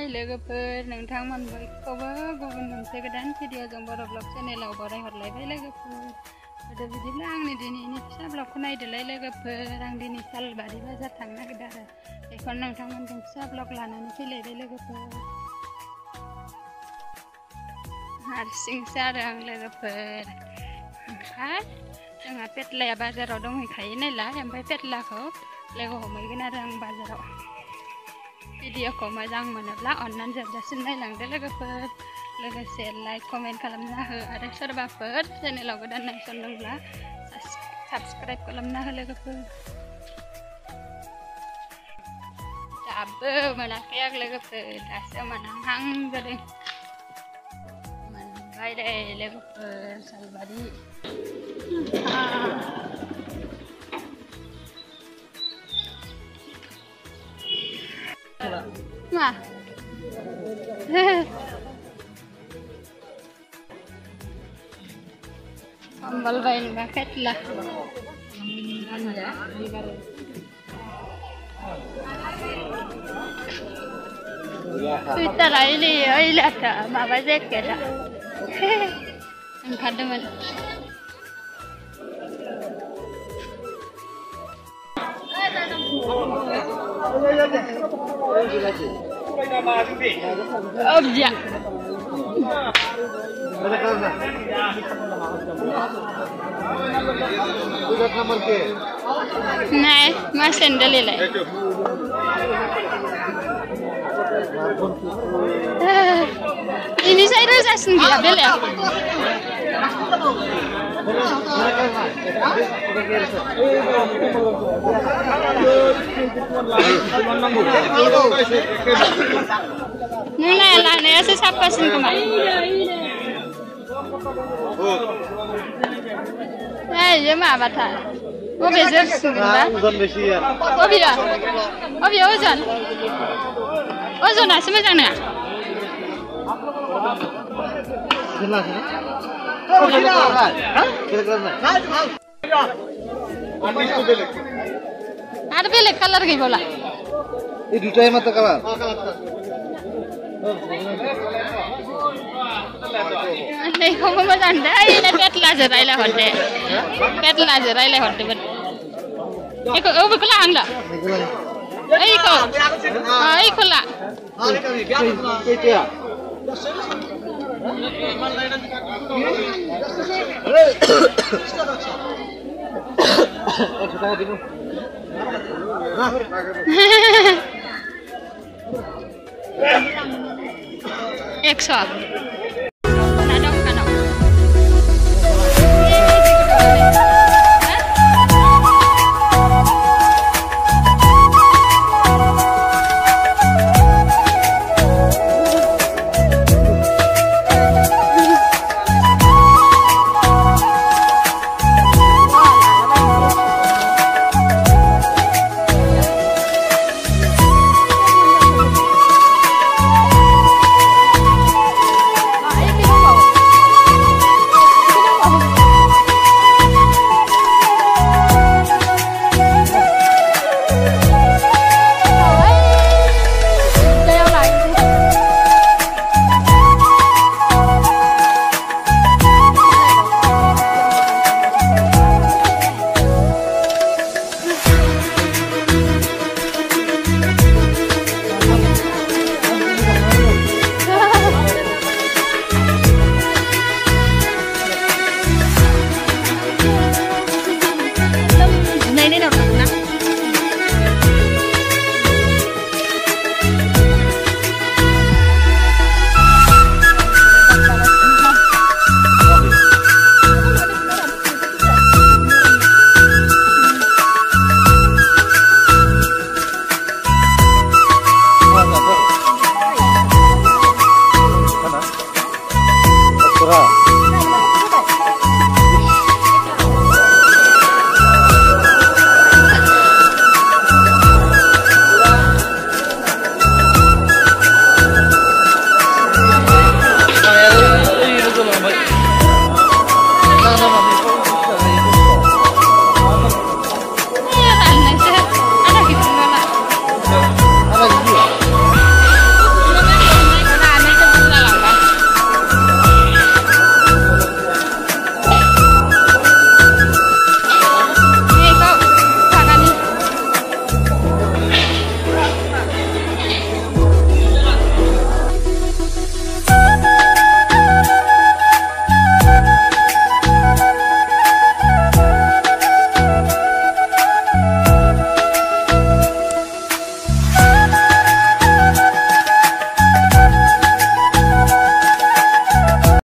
हाय लोगोफोर नोंथांमोन बयखौबो गुबुन मोनसे गोदान भिडिअजों बर' ब्लग चेनेलाव बरायहरलायबाय लोगोफोर बिदिब्ला आंनि दिनैनि फिसा ब्लगखौ नायदोलाय लोगोफोर आं दिनै सालबारि बाजार थांनो नागिरदों आरो बेखौनो नोंथांमोनजों फिसा ब्लग लानानै फैलायबाय लोगोफोर हारसिंसो आरो आं लोगोफोर ओमफ्राय जोंहा पेटलाया बाजाराव दंहैखायो नालाय ओमफ्राय पेटलाखौ लोगो हमहैगोन आरो आं बाजाराव भिडिअखौ मोजां मोनोब्ला अन्नानै जोबजासिम नायलांदो लोगोफोर लोगोसे लाइक कमेन्ट खालामना हो आरो सोरबाफोर चेनेलाव गोदान नायसनदोंब्ला साबस्क्राइब खालामना हो लोगोफोर दाबो मोनाखै आं लोगोफोर दासो मोनहां जादों मोनबाय दे लोगोफोर सालबारि मा sambal bayin paket lah Twitter ini lihat apa jaket angkat teman objek नहीं मैं सैंडल ले ini saya rosasin dia beli nilai lah nih saya siapa sih kemarin ya mah bata oke jadi oke ojan nasi macam mana ada pilih color gini bola ini dua yang mata color नहीं हमको मजा आता है ये पेटला जराइला होते बट एक ओ बिकला आंगला आई खोला एक सौ